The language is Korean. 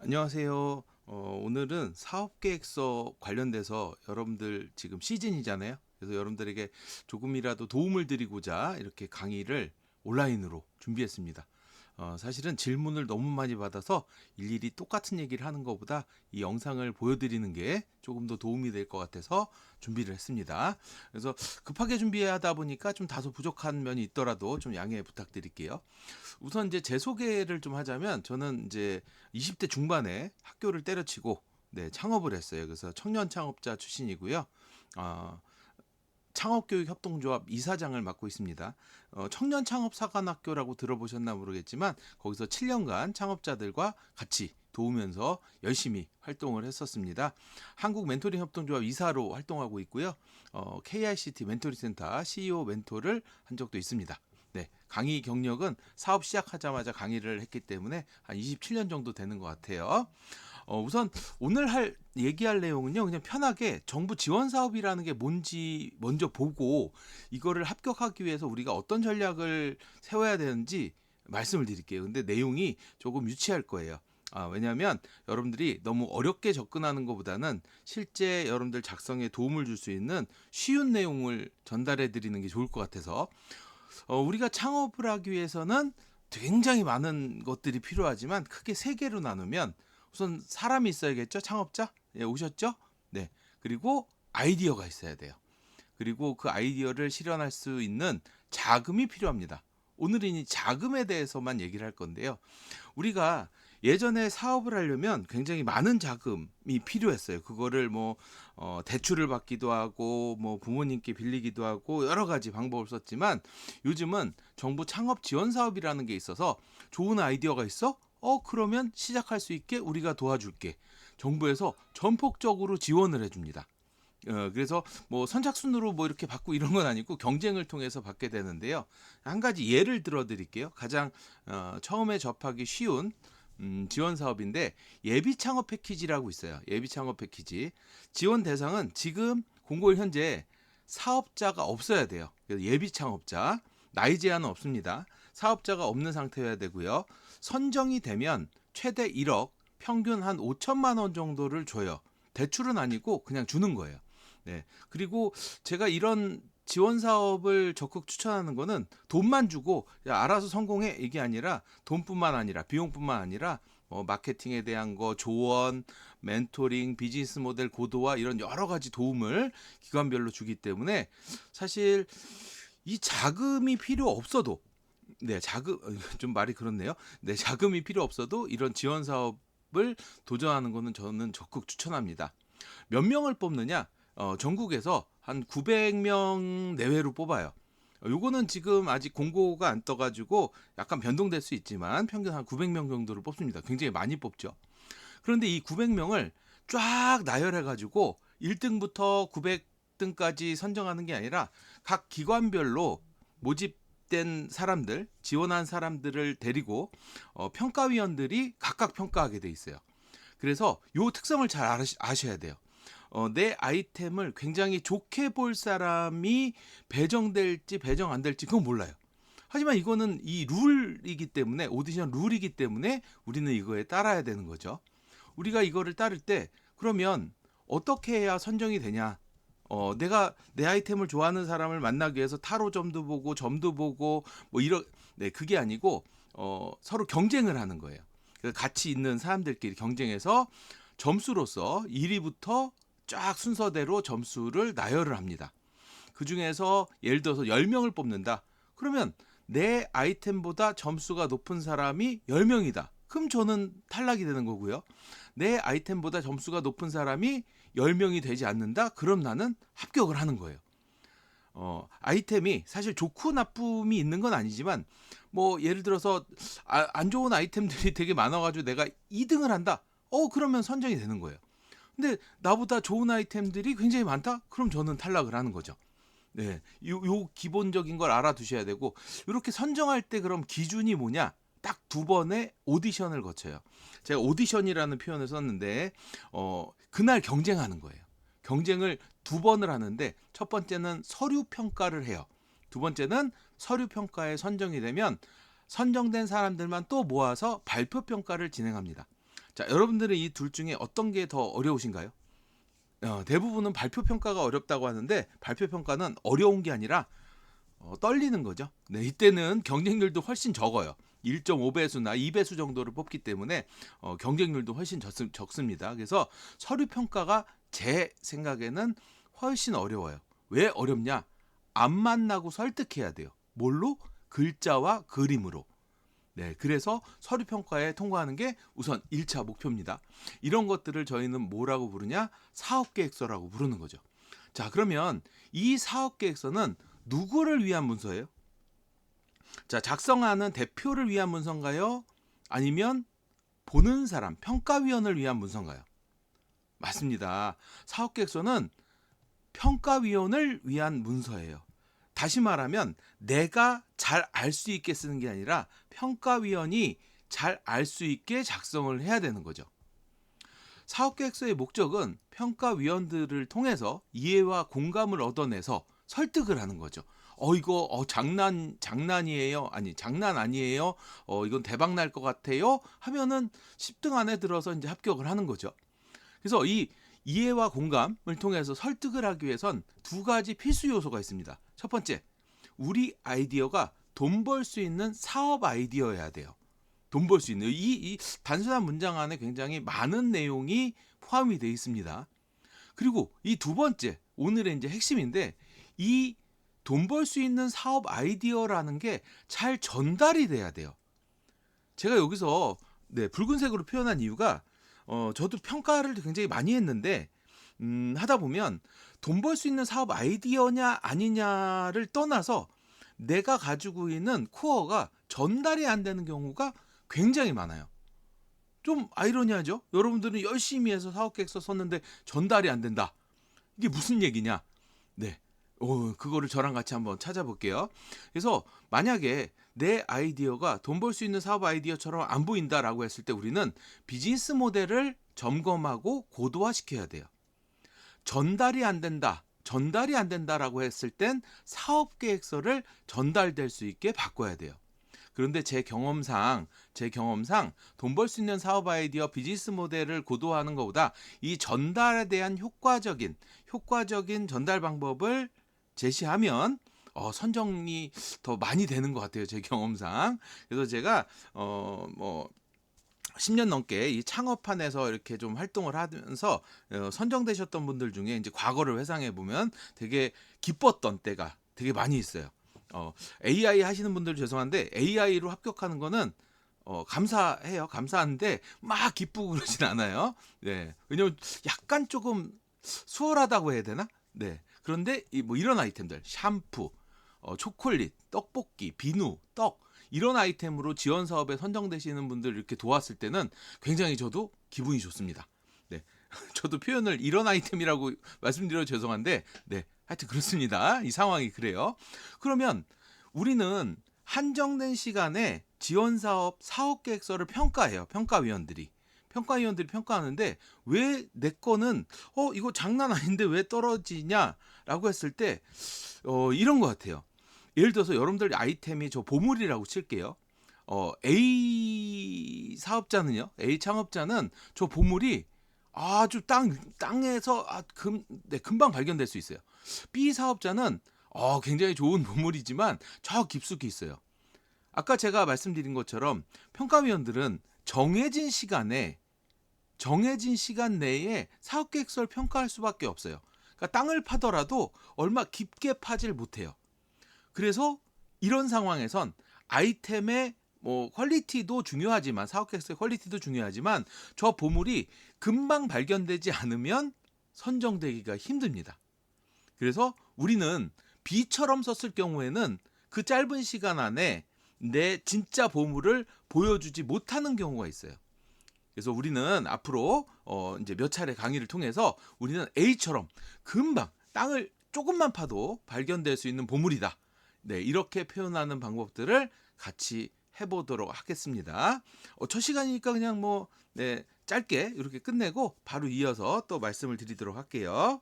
안녕하세요. 오늘은 사업계획서 관련돼서 여러분들 지금 시즌이잖아요. 그래서 여러분들에게 조금이라도 도움을 드리고자 이렇게 강의를 온라인으로 준비했습니다. 사실은 질문을 너무 많이 받아서 일일이 똑같은 얘기를 하는 것보다 이 영상을 보여드리는 게 조금 더 도움이 될 것 같아서 준비를 했습니다. 그래서 급하게 준비하다 보니까 좀 다소 부족한 면이 있더라도 좀 양해 부탁드릴게요. 우선 이제 제 소개를 좀 하자면 저는 이제 20대 중반에 학교를 때려치고 창업을 했어요. 그래서 청년 창업자 출신이고요. 어, 창업교육협동조합 이사장을 맡고 있습니다. 청년 창업사관학교라고 들어보셨나 모르겠지만 거기서 7년간 창업자들과 같이 도우면서 열심히 활동을 했었습니다. 한국 멘토링 협동조합 이사로 활동하고 있고요. KICT 멘토링 센터 CEO 멘토를 한 적도 있습니다. 네, 강의 경력은 사업 시작하자마자 강의를 했기 때문에 한 27년 정도 되는 것 같아요. 우선 오늘 얘기할 내용은요, 그냥 편하게 정부 지원 사업이라는 게 뭔지 먼저 보고 이거를 합격하기 위해서 우리가 어떤 전략을 세워야 되는지 말씀을 드릴게요. 근데 내용이 조금 유치할 거예요. 왜냐하면 여러분들이 너무 어렵게 접근하는 것보다는 실제 여러분들 작성에 도움을 줄 수 있는 쉬운 내용을 전달해 드리는 게 좋을 것 같아서 우리가 창업을 하기 위해서는 굉장히 많은 것들이 필요하지만 크게 세 개로 나누면 우선 사람이 있어야겠죠. 창업자. 예, 오셨죠? 네. 그리고 아이디어가 있어야 돼요. 그리고 그 아이디어를 실현할 수 있는 자금이 필요합니다. 오늘은 이 자금에 대해서만 얘기를 할 건데요. 우리가 예전에 사업을 하려면 굉장히 많은 자금이 필요했어요. 그거를 대출을 받기도 하고 부모님께 빌리기도 하고 여러 가지 방법을 썼지만 요즘은 정부 창업 지원 사업이라는 게 있어서 좋은 아이디어가 있어? 그러면 시작할 수 있게 우리가 도와줄게. 정부에서 전폭적으로 지원을 해줍니다. 그래서 선착순으로 이렇게 받고 이런 건 아니고 경쟁을 통해서 받게 되는데요. 한 가지 예를 들어 드릴게요. 가장 처음에 접하기 쉬운 지원 사업인데 예비 창업 패키지라고 있어요. 예비 창업 패키지. 지원 대상은 지금 공고일 현재 사업자가 없어야 돼요. 그래서 예비 창업자. 나이 제한은 없습니다. 사업자가 없는 상태여야 되고요. 선정이 되면 최대 1억, 평균 한 5천만 원 정도를 줘요. 대출은 아니고 그냥 주는 거예요. 네. 그리고 제가 이런 지원 사업을 적극 추천하는 거는 돈만 주고 야, 알아서 성공해 이게 아니라 돈뿐만 아니라 비용뿐만 아니라 마케팅에 대한 거 조언, 멘토링, 비즈니스 모델 고도화 이런 여러 가지 도움을 기관별로 주기 때문에 사실 이 자금이 필요 없어도 자금 좀 말이 그렇네요. 자금이 필요 없어도 이런 지원 사업을 도전하는 거는 저는 적극 추천합니다. 몇 명을 뽑느냐? 전국에서 한 900명 내외로 뽑아요. 요거는 지금 아직 공고가 안 떠가지고 약간 변동될 수 있지만 평균 한 900명 정도를 뽑습니다. 굉장히 많이 뽑죠. 그런데 이 900명을 쫙 나열해가지고 1등부터 900등까지 선정하는 게 아니라 각 기관별로 모집된 사람들, 지원한 사람들을 데리고 평가위원들이 각각 평가하게 돼 있어요. 그래서 요 특성을 잘 아셔야 돼요. 내 아이템을 굉장히 좋게 볼 사람이 배정될지 배정 안 될지 그건 몰라요. 하지만 이거는 이 룰이기 때문에 오디션 룰이기 때문에 우리는 이거에 따라야 되는 거죠. 우리가 이거를 따를 때 그러면 어떻게 해야 선정이 되냐? 내가 내 아이템을 좋아하는 사람을 만나기 위해서 타로점도 보고 점도 보고 그게 아니고 서로 경쟁을 하는 거예요. 같이 있는 사람들끼리 경쟁해서 점수로서 1위부터 쫙 순서대로 점수를 나열을 합니다. 그 중에서 예를 들어서 10명을 뽑는다. 그러면 내 아이템보다 점수가 높은 사람이 10명이다. 그럼 저는 탈락이 되는 거고요. 내 아이템보다 점수가 높은 사람이 10명이 되지 않는다. 그럼 나는 합격을 하는 거예요. 아이템이 사실 좋고 나쁨이 있는 건 아니지만 예를 들어서 안 좋은 아이템들이 되게 많아가지고 내가 2등을 한다. 그러면 선정이 되는 거예요. 근데 나보다 좋은 아이템들이 굉장히 많다? 그럼 저는 탈락을 하는 거죠. 네, 요 기본적인 걸 알아두셔야 되고 이렇게 선정할 때 그럼 기준이 뭐냐? 딱 2번의 오디션을 거쳐요. 제가 오디션이라는 표현을 썼는데 그날 경쟁하는 거예요. 경쟁을 2번을 하는데 첫 번째는 서류 평가를 해요. 두 번째는 서류 평가에 선정이 되면 선정된 사람들만 또 모아서 발표 평가를 진행합니다. 자, 여러분들은 이 둘 중에 어떤 게 더 어려우신가요? 대부분은 발표 평가가 어렵다고 하는데 발표 평가는 어려운 게 아니라 떨리는 거죠. 네, 이때는 경쟁률도 훨씬 적어요. 1.5배수나 2배수 정도를 뽑기 때문에 경쟁률도 훨씬 적습니다. 그래서 서류 평가가 제 생각에는 훨씬 어려워요. 왜 어렵냐? 안 만나고 설득해야 돼요. 뭘로? 글자와 그림으로. 네, 그래서 서류 평가에 통과하는 게 우선 1차 목표입니다. 이런 것들을 저희는 뭐라고 부르냐? 사업계획서라고 부르는 거죠. 자, 그러면 이 사업계획서는 누구를 위한 문서예요? 자, 작성하는 대표를 위한 문서인가요? 아니면 보는 사람, 평가위원을 위한 문서인가요? 맞습니다. 사업계획서는 평가위원을 위한 문서예요. 다시 말하면 내가 잘 알 수 있게 쓰는 게 아니라 평가위원이 잘 알 수 있게 작성을 해야 되는 거죠. 사업계획서의 목적은 평가위원들을 통해서 이해와 공감을 얻어내서 설득을 하는 거죠. 이거 장난이에요? 아니, 장난 아니에요? 이건 대박 날 것 같아요? 하면은 10등 안에 들어서 이제 합격을 하는 거죠. 그래서 이 이해와 공감을 통해서 설득을 하기 위해선 두 가지 필수 요소가 있습니다. 첫 번째, 우리 아이디어가 돈 벌 수 있는 사업 아이디어여야 돼요. 돈 벌 수 있는 이 단순한 문장 안에 굉장히 많은 내용이 포함이 되어 있습니다. 그리고 이 두 번째, 오늘의 이제 핵심인데, 이 돈 벌 수 있는 사업 아이디어라는 게 잘 전달이 돼야 돼요. 제가 여기서 붉은색으로 표현한 이유가 저도 평가를 굉장히 많이 했는데 하다 보면 돈 벌 수 있는 사업 아이디어냐 아니냐를 떠나서 내가 가지고 있는 코어가 전달이 안 되는 경우가 굉장히 많아요. 좀 아이러니하죠? 여러분들은 열심히 해서 사업계획서 썼는데 전달이 안 된다. 이게 무슨 얘기냐? 네. 그거를 저랑 같이 한번 찾아볼게요. 그래서 만약에 내 아이디어가 돈 벌 수 있는 사업 아이디어처럼 안 보인다라고 했을 때 우리는 비즈니스 모델을 점검하고 고도화시켜야 돼요. 전달이 안 된다라고 했을 땐 사업계획서를 전달될 수 있게 바꿔야 돼요. 그런데 제 경험상 돈 벌 수 있는 사업 아이디어 비즈니스 모델을 고도화하는 것보다 이 전달에 대한 효과적인 전달 방법을 제시하면 선정이 더 많이 되는 것 같아요. 제 경험상. 그래서 제가 10년 넘게 이 창업판에서 이렇게 좀 활동을 하면서 선정되셨던 분들 중에 이제 과거를 회상해 보면 되게 기뻤던 때가 되게 많이 있어요. AI 하시는 분들 죄송한데 AI로 합격하는 거는 감사해요. 감사한데 막 기쁘고 그러진 않아요. 네. 왜냐면 약간 조금 수월하다고 해야 되나? 네. 그런데 이런 아이템들, 샴푸, 초콜릿, 떡볶이, 비누, 떡 이런 아이템으로 지원 사업에 선정되시는 분들 이렇게 도왔을 때는 굉장히 저도 기분이 좋습니다. 네. 저도 표현을 이런 아이템이라고 말씀드려 죄송한데, 네. 하여튼 그렇습니다. 이 상황이 그래요. 그러면 우리는 한정된 시간에 지원 사업 계획서를 평가해요. 평가위원들이 평가하는데 왜 내 거는 이거 장난 아닌데 왜 떨어지냐라고 했을 때 이런 것 같아요. 예를 들어서 여러분들 아이템이 저 보물이라고 칠게요. A 창업자는 저 보물이 아주 땅에서 금방 발견될 수 있어요. B 사업자는 굉장히 좋은 보물이지만 저 깊숙이 있어요. 아까 제가 말씀드린 것처럼 평가위원들은 정해진 시간 내에 사업계획서를 평가할 수밖에 없어요. 그러니까 땅을 파더라도 얼마 깊게 파질 못해요. 그래서 이런 상황에선 아이템의 퀄리티도 중요하지만 사업계획서의 퀄리티도 중요하지만 저 보물이 금방 발견되지 않으면 선정되기가 힘듭니다. 그래서 우리는 B처럼 썼을 경우에는 그 짧은 시간 안에 내 진짜 보물을 보여주지 못하는 경우가 있어요. 그래서 우리는 앞으로 이제 몇 차례 강의를 통해서 우리는 A처럼 금방 땅을 조금만 파도 발견될 수 있는 보물이다. 네, 이렇게 표현하는 방법들을 같이 해보도록 하겠습니다. 첫 시간이니까 그냥 짧게 이렇게 끝내고 바로 이어서 또 말씀을 드리도록 할게요.